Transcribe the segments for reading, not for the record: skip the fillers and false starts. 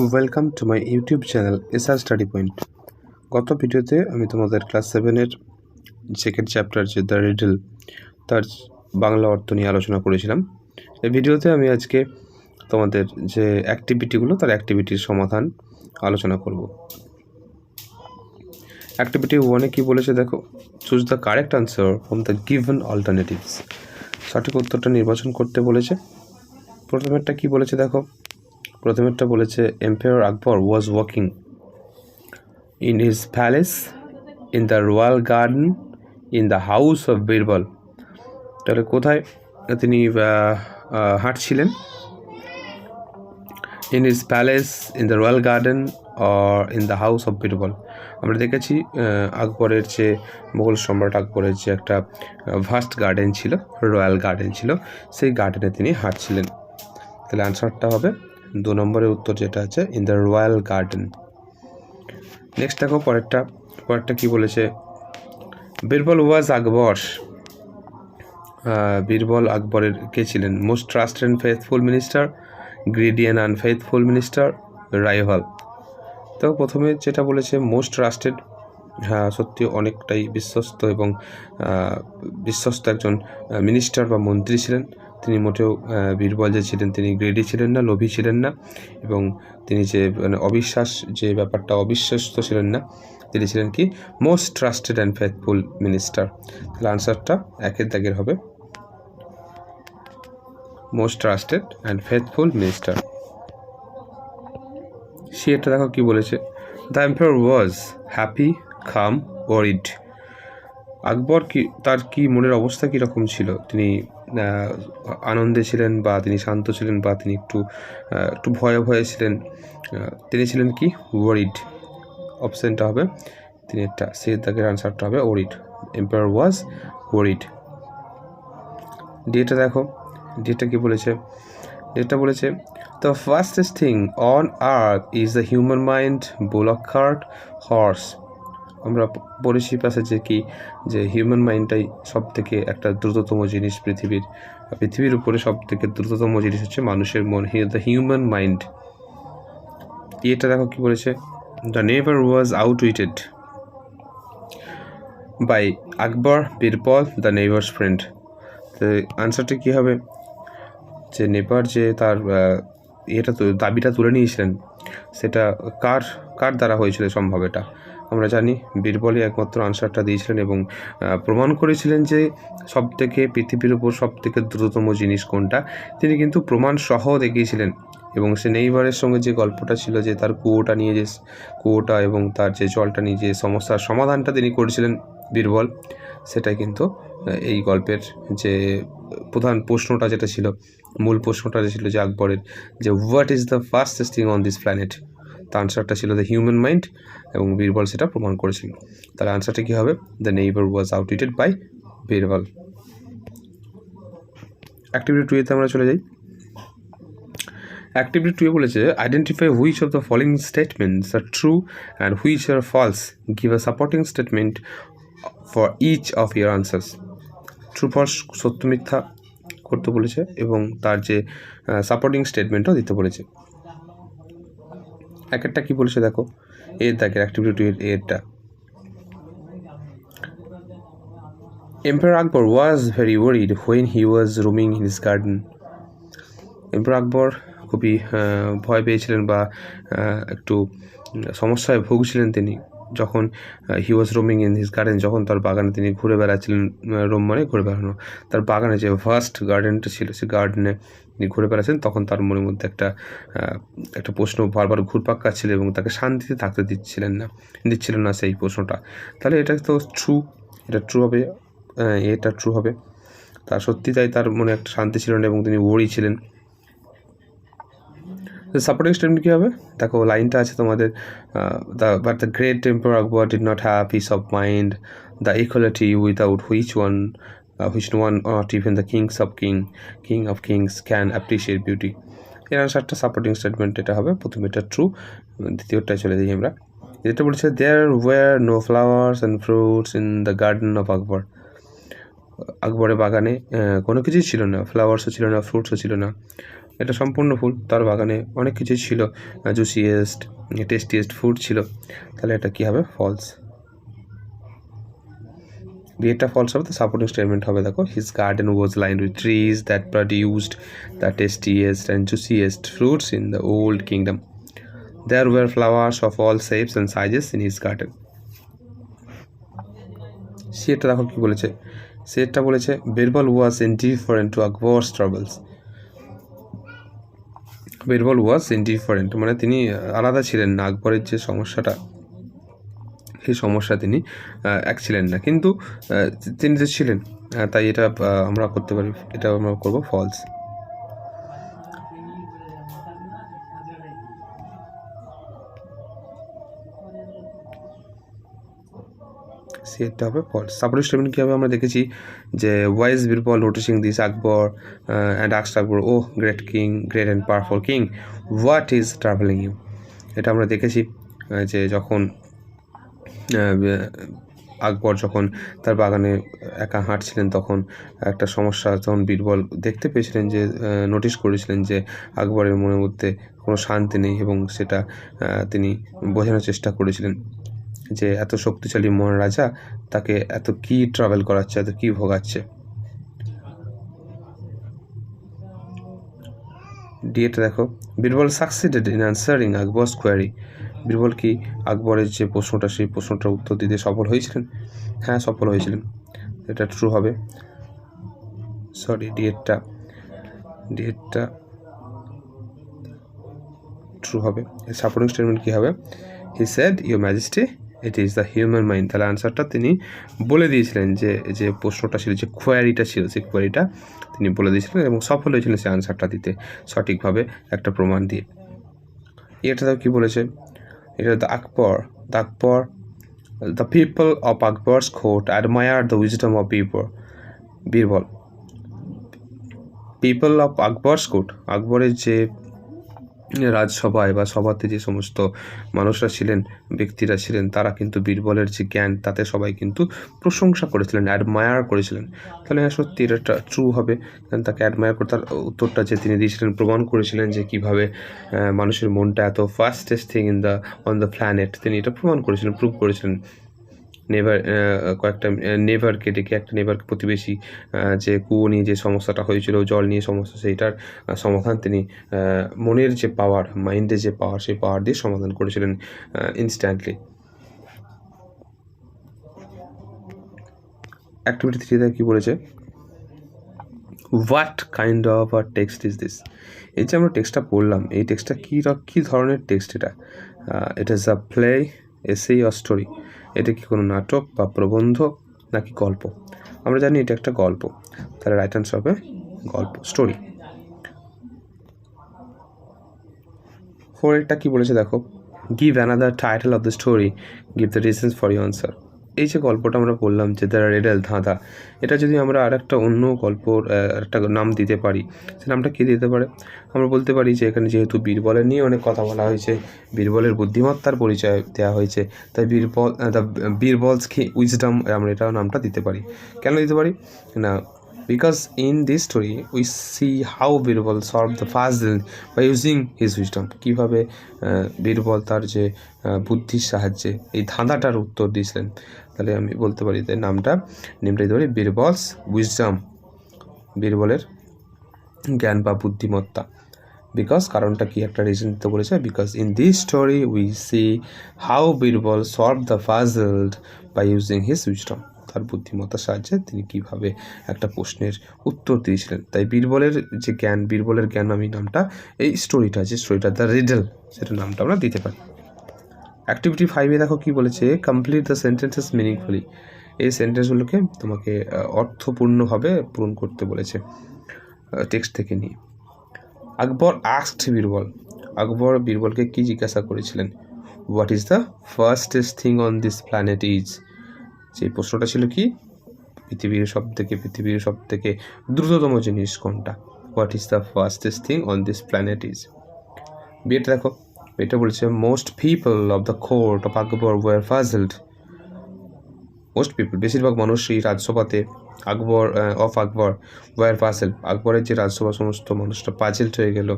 Welcome to my YouTube channel SR study point. গত ভিডিওতে আমি তোমাদের ক্লাস 7-এর সেকেন্ড চ্যাপ্টার যে দ্য রিডল তার বাংলা অর্থ নিয়ে আলোচনা করেছিলাম। এই ভিডিওতে আমি আজকে তোমাদের যে অ্যাক্টিভিটিগুলো তার অ্যাক্টিভিটির সমাধান আলোচনা করব। অ্যাক্টিভিটি 1-এ কী বলেছে দেখো, choose the correct answer from the given alternatives. সঠিক উত্তরটা নির্বাচন করতে বলেছে। প্রথমেরটা কী বলেছে দেখো, প্রথমেরটা বলেছে empire Akbar was walking in his palace, in the royal garden, in the house of Birbal. তাহলে কোথায় তিনি হাঁটছিলেন? in his palace, in the royal garden or in the house of Birbal. আমরা দেখেছি আকবরের যে মোগল সম্রাট আকবরের যে একটা ভাস্ট গার্ডেন ছিল, রয়্যাল গার্ডেন ছিল, সেই গার্ডেনে তিনি হাঁটছিলেন। তাহলে আনসারটা হবে 2 নম্বরের উত্তর, যেটা আছে in the royal garden. Next দেখো পরেরটা কি বলেছে, বীরবল ওয়াজ আকবর। বীরবল আকবরের কে ছিলেন? Most trusted and faithful minister, greedy and unfaithful minister, rival. তো প্রথমে যেটা বলেছে মোস্ট ট্রাস্টেড, হ্যাঁ সত্যি অনেকটাই বিশ্বস্ত এবং বিশ্বস্ত একজন মিনিস্টার বা মন্ত্রী ছিলেন তিনি। মোটেও বীরবল যে ছিলেন তিনি গ্রেডি ছিলেন না, লোভী ছিলেন না, এবং তিনি যে অবিশ্বাস যে ব্যাপারটা অবিশ্বস্ত ছিলেন না। তিনি ছিলেন কি most trusted and faithful minister. তাহলে আনসারটা একের দাগের হবে most trusted and faithful minister. সেটা দেখো কি বলেছে, the emperor was happy, calm, worried. Akbar তার মনের অবস্থা কীরকম ছিল? তিনি আনন্দে ছিলেন, বা তিনি শান্ত ছিলেন, বা তিনি একটু ভয়ে ছিলেন? তিনি ছিলেন কি ওয়ারিড। অপশানটা হবে তিনি একটা সে দাগের আনসারটা হবে ওয়ারিড। এম্পায়ার ওয়াজ ওয়ারিড। ডেটা দেখো, ডেটা কি বলেছে? ডেটা বলেছে the fastest thing on earth is the human mind, bullock cart, horse. আমরা পড়েছি প্যাসেজে যে হিউম্যান মাইন্ডটাই সব থেকে একটা দ্রুততম জিনিস পৃথিবীর উপরে সব থেকে দ্রুততম জিনিস হচ্ছে মানুষের মন, দ্য হিউম্যান মাইন্ড। এটা দেখো কি বলেছে, the neighbour was outwitted by Akbar, Birbal, the neighbour's friend. তো আনসারটা কী হবে, যে নেপার যে তার দাবিটা তুলে নিয়েছিলেন সেটা কার দ্বারা হয়েছিল সম্ভব? এটা আমরা জানি বীরবলই একমাত্র আনসারটা দিয়েছিলেন এবং প্রমাণ করেছিলেন যে পৃথিবীর উপর সব থেকে দ্রুততম জিনিস কোনটা। তিনি কিন্তু প্রমাণ সহ দেখিয়েছিলেন। এবং সে নেইবারের সঙ্গে যে গল্পটা ছিল, যে তার কুয়োটা এবং তার যে জলটা নিয়ে যে সমস্যার সমাধানটা তিনি করেছিলেন বীরবল, সেটাই কিন্তু এই গল্পের যে প্রধান প্রশ্নটা যেটা ছিল, মূল প্রশ্নটা ছিল যে আকবরের, যে what is the fastest thing on this planet. তার আনসারটা ছিল দ্য হিউম্যান মাইন্ড, এবং বীরবল সেটা প্রমাণ করেছিল। তাহলে আনসারটা কী হবে, the neighbour was outwitted by Birbal. Activity 2-এতে আমরা চলে যাই। অ্যাক্টিভিটি 2-এ বলেছে identify which of the following statements are true and which are false, give a supporting statement for each of your answers. True false সত্য মিথ্যা করতে বলেছে এবং তার যে সাপোর্টিং স্টেটমেন্টও দিতে বলেছে। একটা কি বলেছে দেখো, এর দাগের অ্যাক্টিভিটি 2-এর এরটা, emperor Akbar was very worried when he was roaming in his garden. Emperor Akbar খুবই ভয় পেয়েছিলেন বা একটু সমস্যায় ভুগছিলেন তিনি যখন he was roaming in his garden, যখন তার বাগানে তিনি ঘুরে বেড়াচ্ছিলেন। রোম মানে ঘুরে বেড়ানো। তার বাগানে যে ভাস্ট গার্ডেনটা ছিল, সেই গার্ডেনে তিনি ঘুরে বেড়াচ্ছেন, তখন তার মনের মধ্যে একটা প্রশ্ন বারবার ঘুরপাক খাচ্ছিল এবং তাকে শান্তিতে থাকতে দিচ্ছিলেন না সেই প্রশ্নটা। তাহলে এটা তো ট্রু, এটা ট্রু হবে, এটা ট্রু হবে। তার সত্যি তাই তার মনে একটা শান্তি ছিল না এবং তিনি ওয়ারি ছিলেন। সাপোর্টিং স্টেটমেন্ট কী হবে দেখো, লাইনটা আছে তোমাদের, but the great empire Akbar did not have peace of mind, the equality without which one not even the king of kings can appreciate beauty. এর আনসারটা সাপোর্টিং স্টেটমেন্ট এটা হবে। প্রথমে এটা ট্রু, দ্বিতীয়টায় চলে যাই আমরা। যেটা বলছে there were no flowers and fruits in the garden of Akbar. আকবরের বাগানে কোনো কিছুই ছিল না, ফ্লাওয়ার্সও ছিল না, ফ্রুটসও ছিল না। এটা সম্পূর্ণ ভুল। তার বাগানে অনেক কিছু ছিল, জুসিয়েস্ট টেস্টিয়েস্ট ফুড ছিল, তাহলে এটা কী হবে? ফলস। বিয়েটা ফলস হবে, তো সাপোর্টিং স্টেটমেন্ট হবে দেখো, his garden was lined with trees that produced the tastiest and juiciest fruits in the old kingdom. There were flowers of all shapes and sizes in his garden. সেটা দেখো কী বলেছে, সেটা বলেছে Birbal was indifferent to Akbar's travels. Birbal was indifferent মানে তিনি আলাদা ছিলেন না, আকবরের যে সমস্যাটা সেই সমস্যা তিনি এক ছিলেন না, কিন্তু তিনি যে ছিলেন, তাই এটা আমরা করতে পারি, এটা আমরা করবো ফলস। সেটা হবে ফলস। সাপোর্টিং স্টেটমেন্ট কী হবে? আমরা দেখেছি যে wise Birbal noticing this Akbar and asked Akbar, O great king, great and powerful king, what is troubling you. এটা আমরা দেখেছি যে যখন আকবর যখন তার বাগানে একা হাঁটছিলেন, তখন একটা সমস্যা যখন বীরবল দেখতে পেয়েছিলেন, যে নোটিশ করেছিলেন যে আকবরের মনের মধ্যে কোনো শান্তি নেই, এবং সেটা তিনি বোঝানোর চেষ্টা করেছিলেন যে এত শক্তিশালী মহারাজা তাকে এত কী ট্রাভেল করাচ্ছে, এত কী ভোগাচ্ছে। ডিএটা দেখো, Birbal succeeded in answering Akbar's query. Birbal কি আকবরের যে প্রশ্নটা, সেই প্রশ্নটার উত্তর দিতে সফল হয়েছিলেন? হ্যাঁ, সফল হয়েছিলেন, এটা ট্রু হবে। সরি, ডিএটা ট্রু হবে। সাপোর্টিং স্টেটমেন্ট কী হবে? He said, your majesty, it is the human mind. তাহলে আনসারটা তিনি বলে দিয়েছিলেন, যে কোয়েরিটা ছিল, যে কোয়ারিটা ছিল, সেই কোয়ারিটা তিনি বলে দিয়েছিলেন এবং সফল হয়েছিলেন সেই আনসারটা দিতে সঠিকভাবে একটা প্রমাণ দিয়ে। এটা তো কী বলেছে? এটা the people of Akbar's court admire the wisdom of Birbal. People of Akbar's court, আকবরের যে রাজসভায় বা সভাতে যে সমস্ত মানুষরা ছিলেন, ব্যক্তিরা ছিলেন, তারা কিন্তু বীরবলের যে জ্ঞান, তাতে সবাই কিন্তু প্রশংসা করেছিলেন, অ্যাডমায়ার করেছিলেন। তাহলে হ্যাঁ, সত্যি এটা ট্রু হবে, কারণ তাকে অ্যাডমায়ার করে তার উত্তরটা যে তিনি দিয়েছিলেন, প্রমাণ করেছিলেন যে কীভাবে মানুষের মনটা এত fastest thing on the planet, তিনি এটা প্রমাণ করেছিলেন, প্রুভ করেছিলেন। নেভারকে ডেকে, একটা নেভারকে, প্রতিবেশী, যে কুয়ো নিয়ে যে সমস্যাটা হয়েছিল, জল নিয়ে সমস্যা, সেইটার সমাধান তিনি মনের যে পাওয়ার, মাইন্ডের যে পাওয়ার, সেই পাওয়ার দিয়ে সমাধান করেছিলেন ইনস্ট্যান্টলি। অ্যাক্টিভিটি 3 কী বলেছে? What kind of a text is this? এই যে আমরা টেক্সটটা পড়লাম, এই টেক্সটটা কী ধরনের টেক্সট? এটা ইজ আ প্লে, এসে অর স্টোরি? এটা কি কোনো নাটক বা প্রবন্ধ নাকি গল্প? আমরা জানি এটা একটা গল্প, তাহলে রাইট আনসার হবে গল্প, স্টোরি। 4 কী বলেছে দেখো, give another title of the story, give the reasons for your answer. এই যে গল্পটা আমরা বললাম যে দ্য রেডেল, ধাঁধা, এটা যদি আমরা আর একটা অন্য গল্পর একটা নাম দিতে পারি, সে নামটা কী দিতে পারে? আমরা বলতে পারি যে এখানে যেহেতু বীরবলের নিয়ে অনেক কথা বলা হয়েছে, বীরবলের বুদ্ধিমত্তার পরিচয় দেওয়া হয়েছে, তাই বীরবলস উইজডম, আমরা এটাও নামটা দিতে পারি। কেন দিতে পারি না? Because in this story we see how Birbal solved the puzzle by using his wisdom. কীভাবে বীরবল তার যে বুদ্ধির সাহায্যে এই ধাঁধাটার উত্তর দিয়েছিলেন। তাহলে আমি বলতে পারি যে নেমটা দিতে পারি বীরবলস উইজডম, বীরবলের জ্ঞান বা বুদ্ধিমত্তা। বিকজ কারণটা কি, একটা রিজন দিতে বলেছে, because in this story we see how Birbal solve the puzzle by using his wisdom. তার বুদ্ধিমত্তার সাহায্যে তিনি কীভাবে একটা প্রশ্নের উত্তর দিয়েছিলেন। তাই বীরবলের যে জ্ঞান, বীরবলের জ্ঞান আমি নামটা, এই স্টোরিটা, যে স্টোরিটা দ্য রিডল, সেটা নামটা আমরা দিতে পারি। অ্যাক্টিভিটি 5 দেখো কী বলেছে, কমপ্লিট দ্য সেন্টেন্সেস মিনিংফুলি। এই সেন্টেন্সগুলোকে তোমাকে অর্থপূর্ণভাবে পূরণ করতে বলেছে টেক্সট থেকে নিয়ে। আকবর আস্কড বীরবল, আকবর বীরবলকে কী জিজ্ঞাসা করেছিলেন? What is the fastest thing on this planet is? সেই প্রশ্নটা ছিল কি, পৃথিবীর সব থেকে দ্রুততম জিনিস কোনটা? What is the fastest thing on this planet is? বিয়েটা দেখো, এটা বলছে most people of the court of Akbar were puzzled. Most people, বেশিরভাগ মানুষ এই রাজসভাতে আকবর ওয়ার পাজেল, আকবরের যে রাজসভা সমস্ত মানুষটা পাজেলড হয়ে গেল,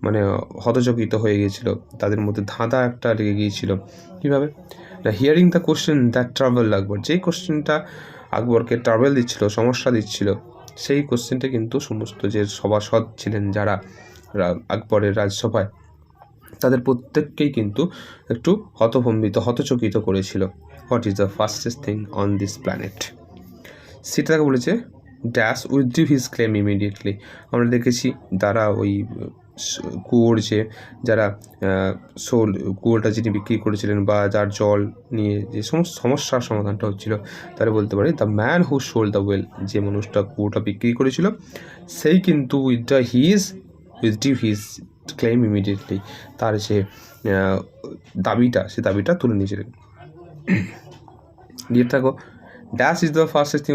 মানে হতচকিত হয়ে গিয়েছিল, তাদের মধ্যে ধাঁধা একটা লেগে গিয়েছিল। কীভাবে না, hearing the question that travel Akbar, যেই কোশ্চেনটা আকবরকে ট্রাভেল দিচ্ছিল, সমস্যা দিচ্ছিল, সেই কোশ্চেনটা কিন্তু সমস্ত যে সভাসদ ছিলেন যারা আকবরের রাজসভায়, তাদের প্রত্যেককেই কিন্তু একটু হতচকিত করেছিল। What is the fastest thing on this planet? সেটাকে বলেছে ড্যাশ উইথড্রিউ হিজ ক্লেম ইমিডিয়েটলি। আমরা দেখেছি তারা ওই কুয়োর যারা কুয়োটা যিনি বিক্রি করেছিলেন বা যার জল নিয়ে যে সমস্ত সমস্যার সমাধানটা হচ্ছিল, তারা বলতে পারে the man who sold the well, যে মানুষটা কুয়োটা বিক্রি করেছিল সেই কিন্তু উইথড্রিউ হিজ ক্লেম ইমিডিয়েটলি, তার যে দাবিটা তুলে নিয়েছিলেন। দিয়ে থাকো dash is the fastest thing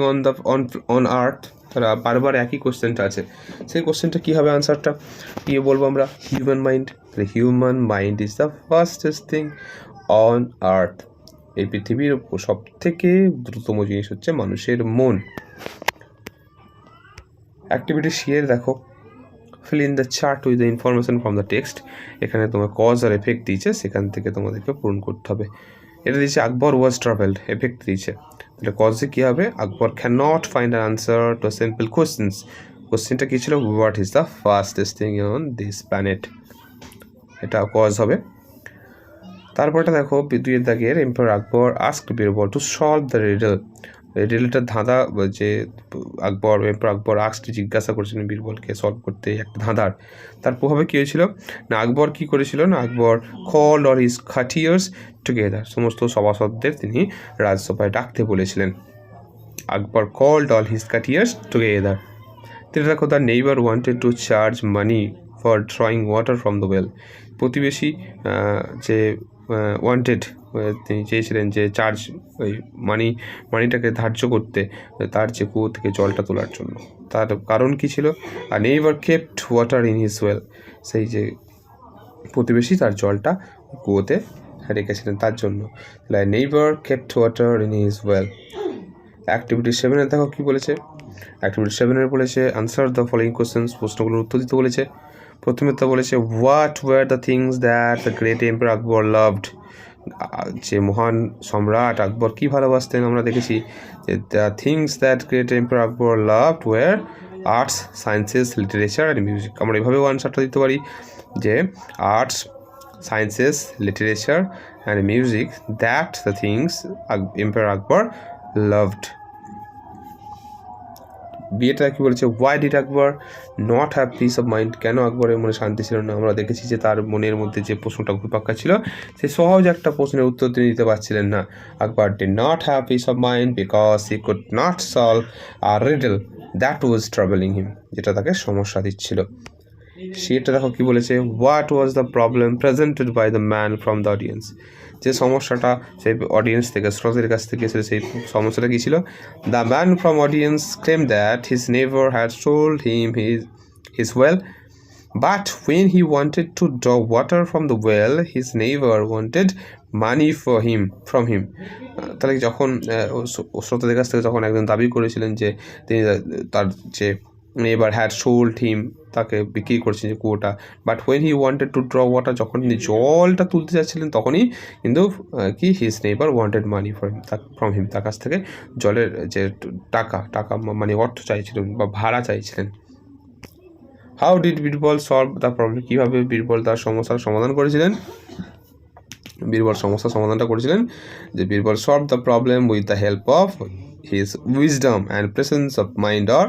on earth. তারা বারবার একই কোশ্চেনটা আছে, সেই কোশ্চেনটা কী হবে আনসারটা কী বলবো আমরা? Human mind. Human mind is the fastest thing on earth. এই পৃথিবীর সব থেকে দ্রুততম জিনিস হচ্ছে মানুষের মন। অ্যাক্টিভিটি শিয়ের দেখো, fill in the chart with the information from the text। এখানে তোমার কজ আর এফেক্ট দিয়েছে, সেখান থেকে তোমাদেরকে পূরণ করতে হবে। এটা দিয়েছে আকবর ওয়াজ ট্রাভেলড, এফেক্ট দিয়েছে, তাহলে কজে কী হবে? Akbar can not find an answer to simple questions. কোশ্চেনটা কী ছিল? What is the fastest thing on this planet, এটা কজ হবে। তারপরটা দেখো দুইয়ের দাগের, empire Akbar asked Birbal to solve the রিডলটার ধাঁধা, যে আকবর আস্কড জিজ্ঞাসা করেছিলেন বীরবলকে সলভ করতে একটা ধাঁধার, তার প্রভাবে কী হয়েছিল না, আকবর কী করেছিল না, আকবর কল্ড অল হিজ খাটিয়ার্স টুগেদার, সমস্ত সভাসদদের তিনি রাজসভায় ডাকতে বলেছিলেন। আকবর কল্ড অল হিজ খাটিয়ার্স টুগেদার। তিনি দেখো the neighbour wanted to charge money for drawing water from the well. প্রতিবেশী যে ওয়ান্টেড, তিনি চেয়েছিলেন যে চার্জ ওই মানিটাকে ধার্য করতে, তার যে কুয়ো থেকে জলটা তোলার জন্য। তার কারণ কী ছিল? আর neighbour kept water in his well, সেই যে প্রতিবেশী তার জলটা কুয়োতে রেখেছিলেন তার জন্য। তাহলে neighbour kept water in his well. Activity 7 দেখো কী বলেছে। অ্যাক্টিভিটি 7 বলেছে আনসার দ্য ফলোয়িং কোশ্চেন্স, প্রশ্নগুলোর উত্তর দিতে বলেছে। প্রথমে তো বলেছে what were the things that the great empire Akbar loved, যে মহান সম্রাট আকবর কী ভালোবাসতেন। আমরা দেখেছি যে the things that great empire Akbar loved were arts, sciences, literature and music. আমরা এভাবেও আনসারটা দিতে পারি যে arts, sciences, literature and music, that the things empire Akbar loved. বিয়েটা কী বলেছে? Why did Akbar not have peace of mind, কেন আকবরের মনে শান্তি ছিল না? আমরা দেখেছি যে তার মনের মধ্যে যে প্রশ্নটা ঘুরপাক্কা ছিল, সেই সহজ একটা প্রশ্নের উত্তর তিনি দিতে পারছিলেন না। Akbar did not have peace of mind because he could not solve a riddle that was travelling him, যেটা তাকে সমস্যা দিচ্ছিল। সেটা দেখো কী বলেছে, what was the problem presented by the man from the audience, যে সমস্যাটা সেই অডিয়েন্স থেকে, শ্রোতাদের কাছ থেকে এসে, সেই সমস্যাটা কী ছিল? The man from audience claim that his never had sold him his well, but when he wanted to draw water from the well his never wanted money from him. তাহলে যখন শ্রোতাদের কাছ থেকে যখন একজন দাবি করেছিলেন যে তিনি তার যে নেভার হ্যাড সোল্ড হিম, তাকে বিক্রি করছেন যে কুয়োটা, but when he wanted to draw water, যখন তিনি জলটা তুলতে চাচ্ছিলেন তখনই কিন্তু কি his neighbour wanted money from him, তার কাছ থেকে জলের যে টাকা মানে অর্থ চাইছিলেন বা ভাড়া চাইছিলেন। How did Birbal solve the problem, কীভাবে বীরবল তার সমস্যার সমাধান করেছিলেন? বীরবল সমস্যার সমাধানটা করেছিলেন যে Birbal solve the problem with the help of his wisdom and presence of mind, or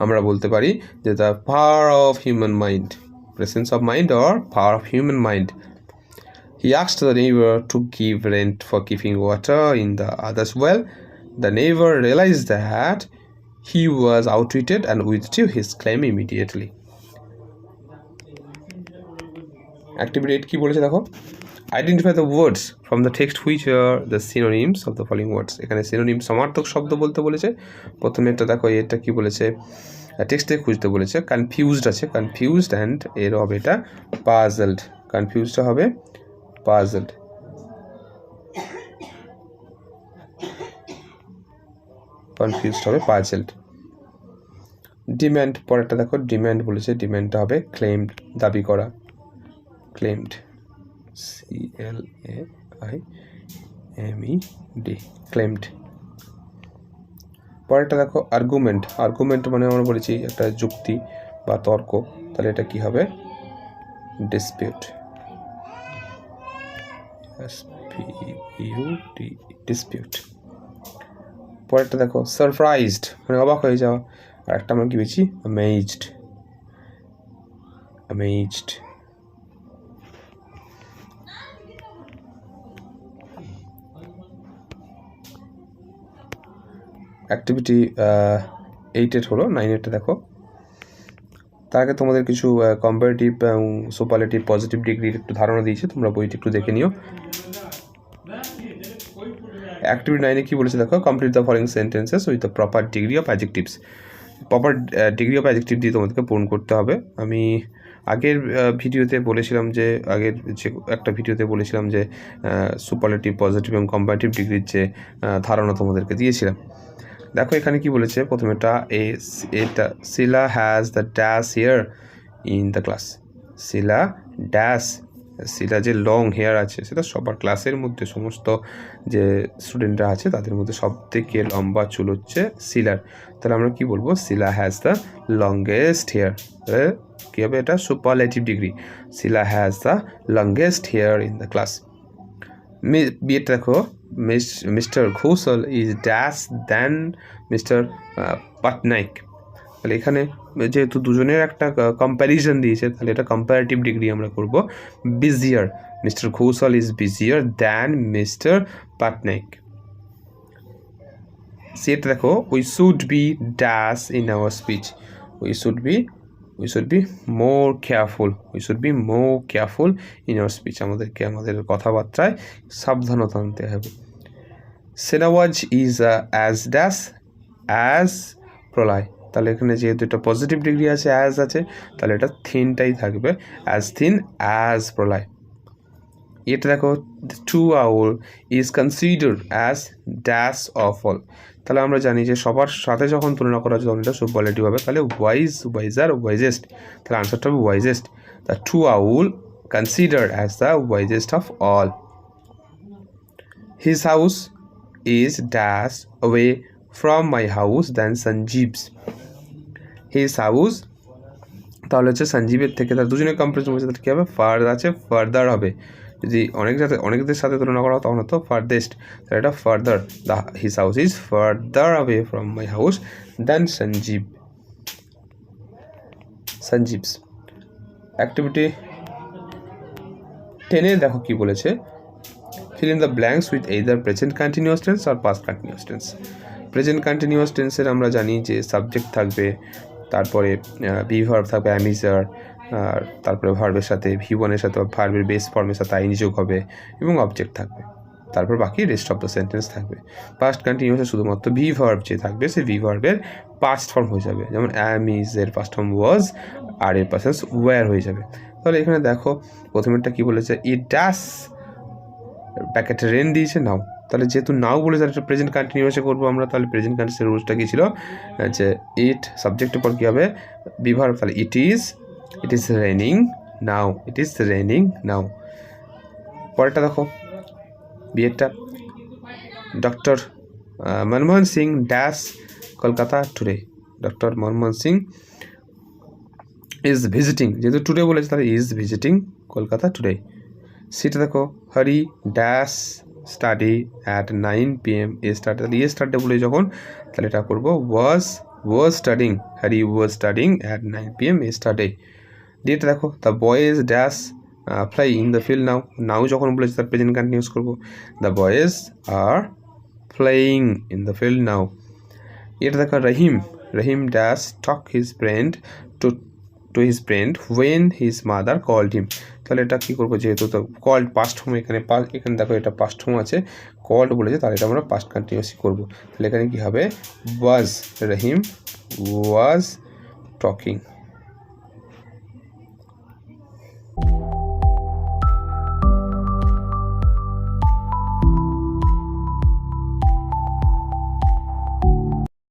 আমরা বলতে পারি যে the power of human mind, presence of mind or power of human mind. He asked the neighbour to give rent for keeping water in the others well. The neighbour realised that he was outwitted and withdrew his claim immediately. Activity 8 কী বলেছে দেখো, identify the words from the text which are the synonyms of the following words. এখানে synonym সমার্থক শব্দ বলতে বলেছে। প্রথমে একটা দেখো, এটা কী বলেছে, টেক্সটে খুঁজতে বলেছে। কনফিউজড আছে, কনফিউজড, অ্যান্ড এর হবে এটা পাজলড। কনফিউজডটা হবে পাজলড। কনফিউজড হবে পাজেলড। ডিম্যান্ড, পরেরটা দেখো ডিম্যান্ড বলেছে, ডিম্যান্ডটা হবে ক্লেমড, দাবি করা, ক্লেমড, CLAIMED, ক্লেমড। পরেরটা দেখো আর্গুমেন্ট, আর্গুমেন্ট মানে আমরা বলেছি একটা যুক্তি বা তর্ক, তাহলে এটা কি হবে ডিসপিউট, ডিসপিউট। পরেরটা দেখো সারপ্রাইজড মানে অবাক হয়ে যাওয়া, আর একটা আমরা কি পেয়েছি অ্যামেজড, অ্যামেজড। অ্যাক্টিভিটি 8 হলো, 9 দেখো। তার আগে তোমাদের কিছু কম্পারেটিভ এবং সুপারলেটিভ পজিটিভ ডিগ্রির একটু ধারণা দিয়েছে, তোমরা বইটি একটু দেখে নিও। অ্যাক্টিভিটি 9 কি বলেছে দেখো, complete the following sentences with the proper degree of adjectives. Proper degree of adjective দিয়ে তোমাদেরকে পূরণ করতে হবে। আমি আগের ভিডিওতে বলেছিলাম যে একটা ভিডিওতে বলেছিলাম যে সুপারলেটিভ পজিটিভ এবং কম্পারেটিভ ডিগ্রির যে ধারণা তোমাদেরকে দিয়েছিলাম। দেখো এখানে কি বলেছে, প্রথমেটা এটা Sheela has the dash hair in the class. Sheela dash, Sheela যে লং হেয়ার আছে সেটা সবার ক্লাসের মধ্যে সমস্ত যে স্টুডেন্টরা আছে তাদের মধ্যে সব থেকে লম্বা চুল হচ্ছে শিলার। তাহলে আমরা কি বলবো, Sheela has the longest hair. কী হবে এটা superlative degree, Sheela has the longest hair in the class. বিয়েটা দেখো, mister Ghoshal is dash than mister Patnaik. তাহলে এখানে যেহেতু দুজনের একটা কম্প্যারিজন দিয়েছে, তাহলে এটা কম্পারেটিভ ডিগ্রি আমরা করব busier. Mister Ghoshal is busier than mister Patnaik. সেটা দেখো, we should be dash in our speech. We should be more careful, in our speech. আমাদেরকে আমাদের কথাবার্তায় সাবধানতা আনতে হবে। Shahnawaz is as dash as Pralay. তাহলে এখানে যেহেতু এটা পজিটিভ ডিগ্রি আছে, অ্যাজ আছে, তাহলে এটা থিনটাই থাকবে, অ্যাজ থিন অ্যাজ প্রলয়। এটা দেখো, true owl is considered as dash of all. তাহলে আমরা জানি যে সবার সাথে যখন তুলনা করা হয় তখন এটা সুপারলেটিভ হবে, তাহলে ওয়াইজার, ওয়াইজেস্ট। তাহলে আনসারটা হবে wisest. The true owl considered as the wisest of all. His house is dash away from my house than Sanjeev's. His house তাহলে হচ্ছে সঞ্জীবের থেকে, তার দুজনের কম্পারিজন হচ্ছে, তাহলে কী হবে ফার্দার আছে, ফার্দার হবে। যদি অনেকদের সাথে তুলনা করা হয় তখন হতো ফার্দেস্ট, তাহলে এটা farther. The his house is farther away from my house than Sanjeev's. Activity 10 দেখো কি বলেছে, fill in the blanks with either present continuous tense or past continuous tense. Present continuous টেন্সের আমরা জানি যে সাবজেক্ট থাকবে, তারপরে বি ভার্ব থাকবে অ্যামিজার, আর তারপরে ভার্বের সাথে V1 এর সাথে ভার্বের বেস ফর্মের সাথে আইনি যোগ হবে এবং অবজেক্ট থাকবে, তারপর বাকি রেস্ট অফ দ্য সেন্টেন্স থাকবে। পাস্ট কন্টিনিউয়াসে শুধুমাত্র ভি ভার্ব যে থাকবে সে ভি ভার্বের পাস্ট ফর্ম হয়ে যাবে, যেমন অ্যাম ইজ এর পাস্ট ফর্ম ওয়াজ, আর এর পাস্ট ওয়্যার হয়ে যাবে। তাহলে এখানে দেখো প্রথমেরটা কি বলেছে, ইট ডাস প্যাকেটে রেন দিয়েছে নাও। তাহলে যেহেতু নাও বলে তাহলে একটা প্রেজেন্ট কন্টিনিউয়াসে করবো আমরা, তাহলে প্রেজেন্ট কন্টিনিউয়াসের রুলসটা কী ছিল যে ইট সাবজেক্টের পর কী হবে বিভার্ব, তাহলে it is raining now, it is raining now. পরেরটা দেখো বিয়েরটা, doctor Manmohan Singh dash Kolkata today. Doctor Manmohan Singh is visiting, যেহেতু টুডে বলেছে তাহলে ইজ ভিজিটিং কলকাতা টুডে। সেটা দেখো, Hari dash study at 9 PM এ স্টার্ট, তাহলে স্টার্টে বলে যখন তাহলে এটা করবো was studying, Hari was studying at 9 PM এ স্টাডি। ডিটা দেখো, the boys dash play in the field now. Now যখন বলেছে তার প্রেজেন্ট কন্টিনিউয়াস করবো, the boys are playing in the field now. এটা দেখো, Rahim dash talk his friend to his friend when his mother called him. তাহলে এটা কী করবো, যেহেতু তো কল্ড পাস্ট ফর্ম, এখানে দেখো এটা পাস্ট ফর্ম আছে, কল্ড বলেছে, তাহলে এটা আমরা পাস্ট কন্টিনিউয়াসই করবো। তাহলে এখানে কী হবে, ওয়াজ, রহিম ওয়াজ টকিং।